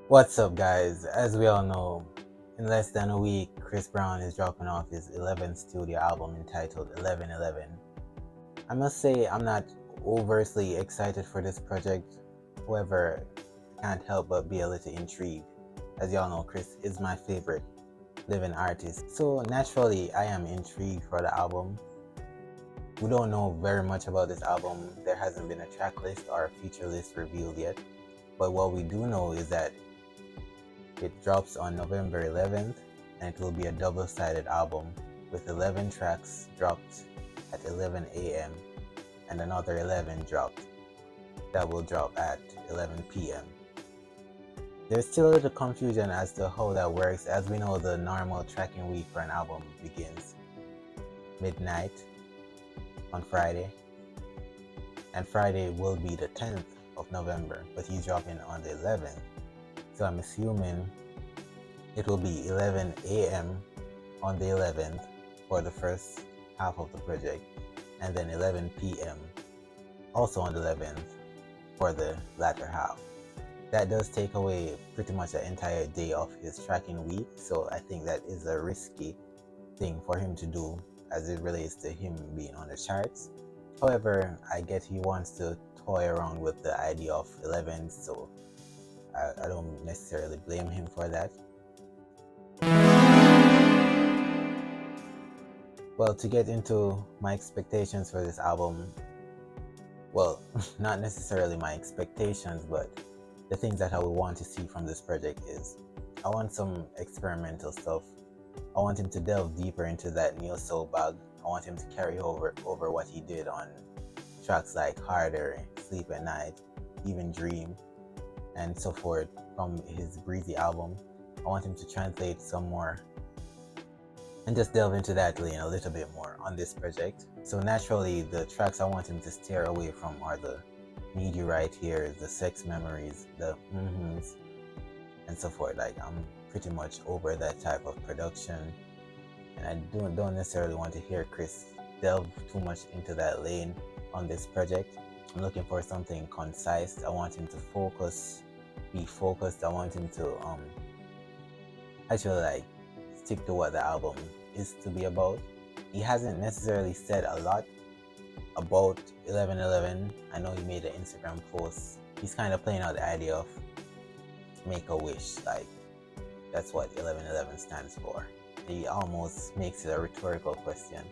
What's up, guys? As we all know, in less than a week, Chris Brown is dropping off his 11th studio album entitled 1111. I must say, I'm not overtly excited for this project. However, I can't help but be a little intrigued. As y'all know, Chris is my favorite living artist. So naturally, I am intrigued for the album. We don't know very much about this album. There hasn't been a track list or a feature list revealed yet. But what we do know is that it drops on November 11th, and it will be a double-sided album with 11 tracks dropped at 11 a.m. and another 11 dropped that will drop at 11 p.m. There's still a little confusion as to how that works. As we know, the normal tracking week for an album begins midnight on Friday, and Friday will be the 10th of November, but he's dropping on the 11th. So I'm assuming it will be 11 a.m. on the 11th for the first half of the project, and then 11 p.m. also on the 11th for the latter half. That does take away pretty much an entire day of his tracking week, so I think that is a risky thing for him to do as it relates to him being on the charts. However, I get he wants to toy around with the idea of 11, so I don't necessarily blame him for that. Well, to get into my expectations for this album, well, not necessarily my expectations, but the things that I would want to see from this project is I want some experimental stuff. I want him to delve deeper into that neo soul bag. I want him to carry over what he did on tracks like Harder, Sleep at Night, even Dream, and so forth from his Breezy album. I want him to translate some more and just delve into that lane a little bit more on this project. So naturally, the tracks I want him to steer away from are the Need You Right Here, the Sex Memories, the and so forth. Like, I'm pretty much over that type of production, and I don't necessarily want to hear Chris delve too much into that lane on this project. I'm looking for something concise. I want him to be focused. I want him to actually like stick to what the album is to be about. He hasn't necessarily said a lot about 1111. I know he made an Instagram post. He's kind of playing out the idea of make a wish, like that's what 1111 stands for. He almost makes it a rhetorical question,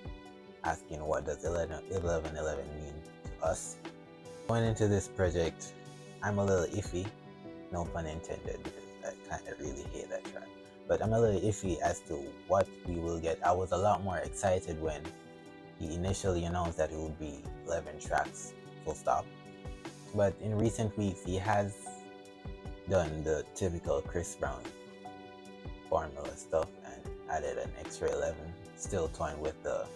asking what does 1111 mean to us. Going into this project, I'm a little iffy, no pun intended, because I kind of really hate that track. But I'm a little iffy as to what we will get. I was a lot more excited when he initially announced that it would be 11 tracks, full stop. But in recent weeks, he has done the typical Chris Brown formula stuff and added an extra 11, still toying with the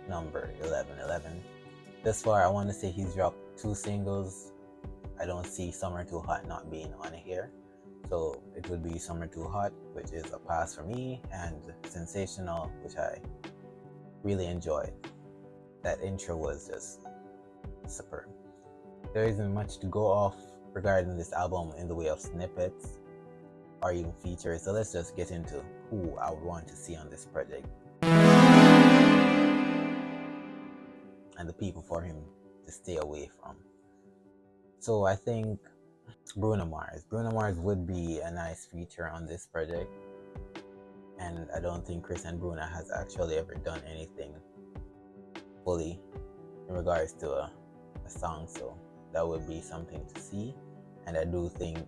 number 1111. Thus far, I want to say he's dropped 2 singles. I don't see Summer Too Hot not being on here. So it would be Summer Too Hot, which is a pass for me, and Sensational, which I really enjoyed. That intro was just superb. There isn't much to go off regarding this album in the way of snippets or even features, so let's just get into who I would want to see on this project and the people for him to stay away from. So I think Bruno Mars would be a nice feature on this project, and I don't think Chris and Bruno has actually ever done anything fully in regards to a song, so that would be something to see. And I do think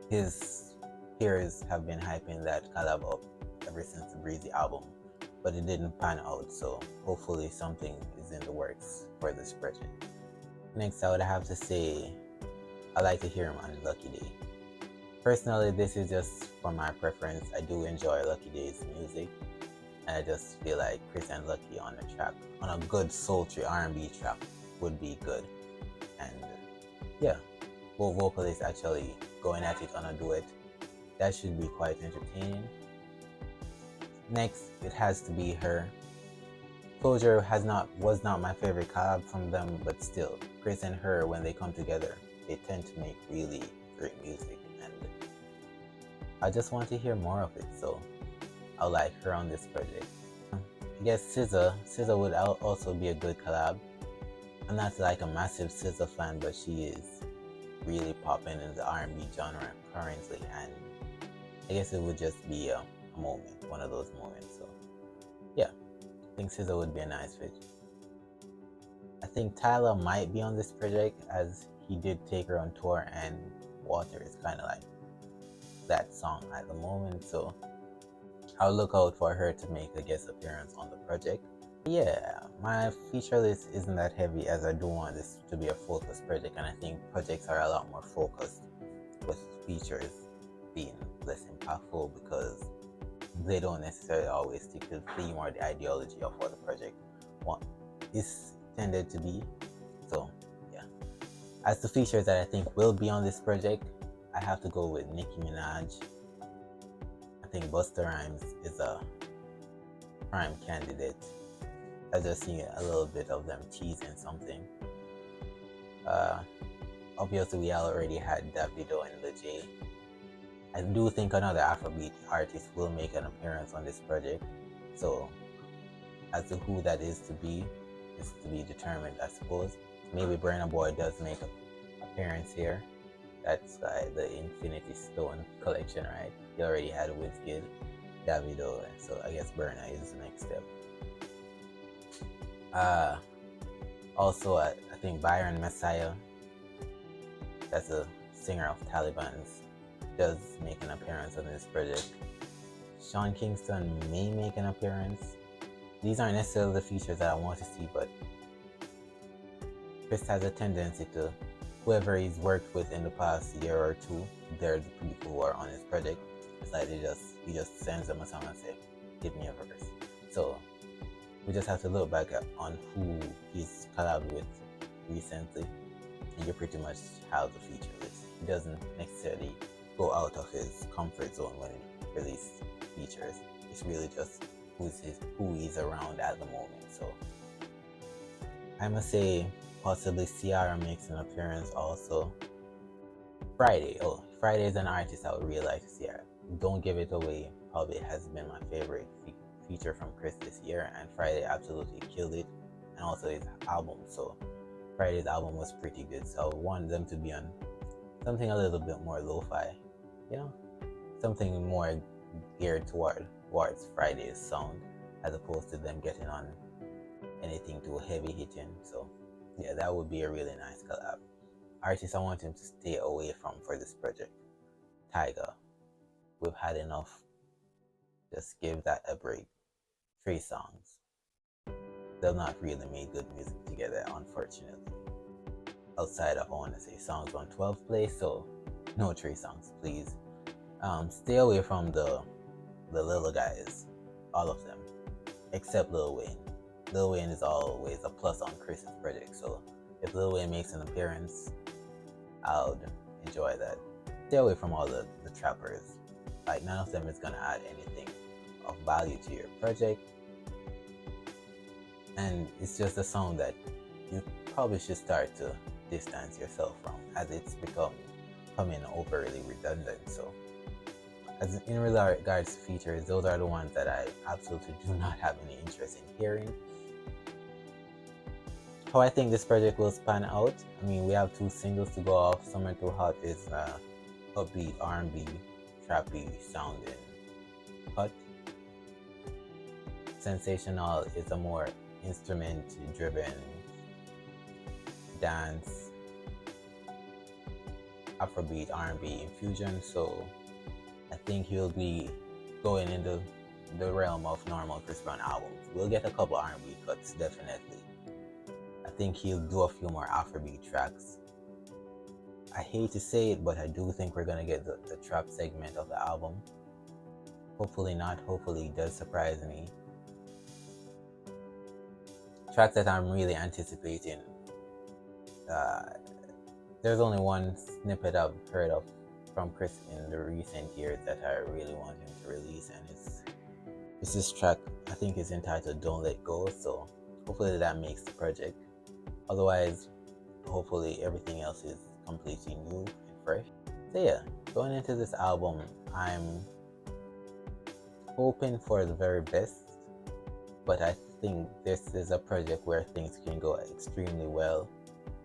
his peers have been hyping that collab up ever since the Breezy album, but it didn't pan out, so hopefully something is in the works for this project. Next, I would have to say I like to hear him on Lucky Day. Personally, this is just for my preference. I do enjoy Lucky Day's music, and I just feel like Chris and Lucky on a track, on a good sultry R&B track, would be good. And yeah, both vocalists actually going at it on a duet, that should be quite entertaining. Next, it has to be Her. Closure was not my favorite collab from them, but still, Chris and Her, when they come together, they tend to make really great music, and I just want to hear more of it, so I like her on this project. I guess SZA would also be a good collab. I'm not like a massive SZA fan, but she is really popping in the R&B genre currently, and I guess it would just be a moment, one of those moments. So yeah, I think SZA would be a nice fit. I think Tyler might be on this project as he did take her on tour, and Water is kind of like that song at the moment, so I'll look out for her to make a guest appearance on the project. Yeah, my feature list isn't that heavy as I do want this to be a focused project, and I think projects are a lot more focused with features being less impactful because they don't necessarily always stick to the theme or the ideology of what the project is intended to be. So yeah, as the features that I think will be on this project, I have to go with Nicki Minaj. I think Busta Rhymes is a prime candidate. I just seen a little bit of them teasing something. Obviously we already had Davido and Lil J. I do think another Afrobeat artist will make an appearance on this project. So as to who that is to be determined, I suppose. Maybe Burna Boy does make an appearance here. That's the Infinity Stone collection, right? He already had Wizkid, Davido, so I guess Burna is the next step. Also, I think Byron Messiah, that's a singer of Taliban's, does make an appearance on this project. Sean Kingston may make an appearance. These aren't necessarily the features that I want to see, but Chris has a tendency to, whoever he's worked with in the past year or two, they're the people who are on his project. It's like he just sends them a song and say, give me a verse. So we just have to look back on who he's collabed with recently, and you pretty much have the feature list. He doesn't necessarily go out of his comfort zone when he releases features. It's really just who he's around at the moment. So I must say possibly Ciara makes an appearance also. Friday is an artist I would really like to see. Don't Give It Away probably has been my favorite feature from Chris this year, and Friday absolutely killed it, and also his album. So Friday's album was pretty good, so I want them to be on something a little bit more lo-fi, something more geared towards Friday's sound, as opposed to them getting on anything too heavy hitting. So yeah, that would be a really nice collab. Artist I want him to stay away from for this project: Tyga. We've had enough. Just give that a break. 3 songs. They've not really made good music together, unfortunately. Outside of, I want to say, songs on 12th place, so no 3 songs, please. Stay away from the little guys, all of them, except Lil Wayne. Lil Wayne is always a plus on Chris's project, so if Lil Wayne makes an appearance, I would enjoy that. Stay away from all the trappers. Like, none of them is gonna add anything of value to your project, and it's just a sound that you probably should start to distance yourself from, as it's becoming overly redundant. So as in regards to features, those are the ones that I absolutely do not have any interest in hearing. How I think this project will span out, I mean, we have 2 singles to go off. Summer Too Hot is upbeat R&B, trappy sounding cut. Sensational is a more instrument driven dance, Afrobeat R&B infusion. So I think he'll be going into the realm of normal Chris Brown albums. We'll get a couple R&B cuts, definitely. I think he'll do a few more Afrobeat tracks. I hate to say it, but I do think we're gonna get the trap segment of the album. Hopefully not. Hopefully it does surprise me. Tracks that I'm really anticipating. There's only one snippet I've heard of from Chris in the recent years that I really want him to release, and it's this track. I think it's entitled "Don't Let Go." So hopefully that makes the project. Otherwise, hopefully everything else is completely new and fresh. So yeah, going into this album, I'm hoping for the very best, but I think this is a project where things can go extremely well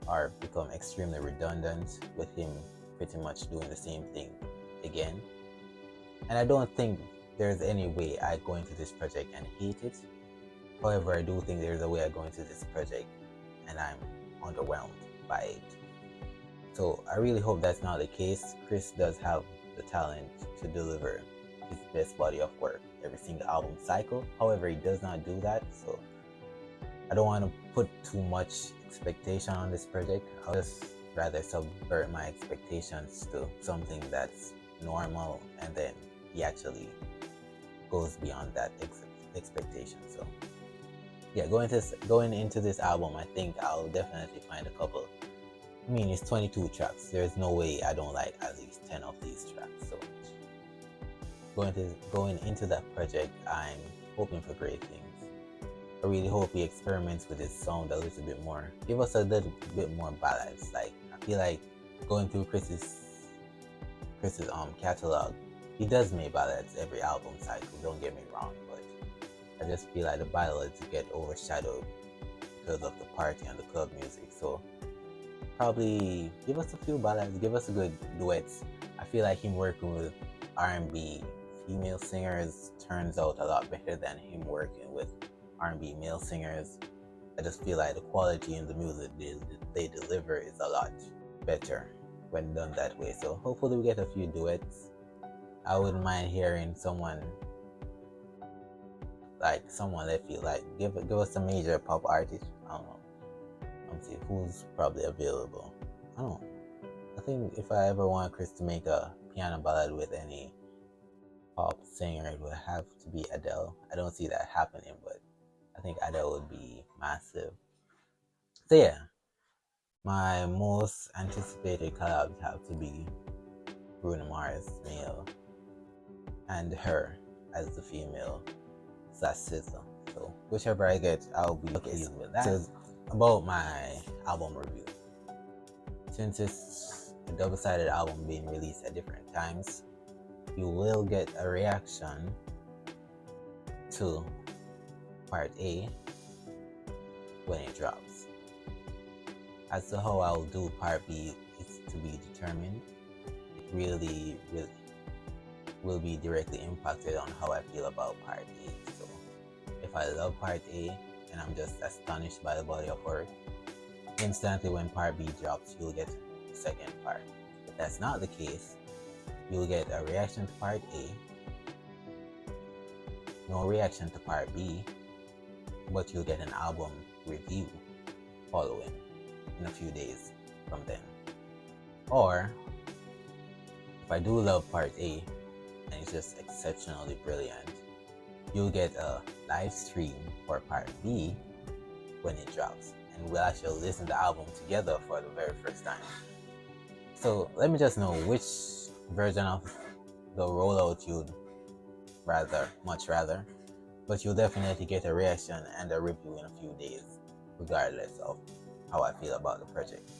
or become extremely redundant with him pretty much doing the same thing again. And I don't think there's any way I go into this project and hate it. However, I do think there's a way I go into this project and I'm underwhelmed by it. So I really hope that's not the case. Chris does have the talent to deliver his best body of work every single album cycle. However, he does not do that. So I don't want to put too much expectation on this project. I'll just rather subvert my expectations to something that's normal, and then he actually goes beyond that expectation. So yeah, going into this album, I think I'll definitely find a couple. I mean, it's 22 tracks. There's no way I don't like at least 10 of these tracks. So going into that project, I'm hoping for great things. I really hope he experiments with his sound a little bit more. Give us a little bit more balance. Like, I feel like going through Chris's catalog, he does make ballads every album cycle. Don't get me wrong, but I just feel like the ballads get overshadowed because of the party and the club music. So probably give us a few ballads, give us a good duets. I feel like him working with R&B female singers turns out a lot better than him working with R&B male singers. I just feel like the quality in the music they deliver is a lot better when done that way. So hopefully we get a few duets. I wouldn't mind hearing someone that feel like give us a major pop artist. I don't know. Let's see who's probably available. I don't know. I think if I ever want Chris to make a piano ballad with any pop singer, it would have to be Adele. I don't see that happening, but I think Adele would be massive. So yeah, my most anticipated collabs have to be Bruno Mars, male, and her as the female / SZA. So whichever I get, I'll be pleased with that. So about my album review, since it's a double-sided album being released at different times, you will get a reaction to part A when it drops. As to how I'll do part B is to be determined. It really will be directly impacted on how I feel about part A. So if I love part A and I'm just astonished by the body of work, instantly when part B drops, you'll get the second part. If that's not the case, you'll get a reaction to part A, no reaction to part B, but you'll get an album review following in a few days from then. Or if I do love part A and it's just exceptionally brilliant, you'll get a live stream for part B when it drops, and we'll actually listen to the album together for the very first time. So let me just know which version of the rollout you'd much rather, but you'll definitely get a reaction and a review in a few days, regardless of how I feel about the project.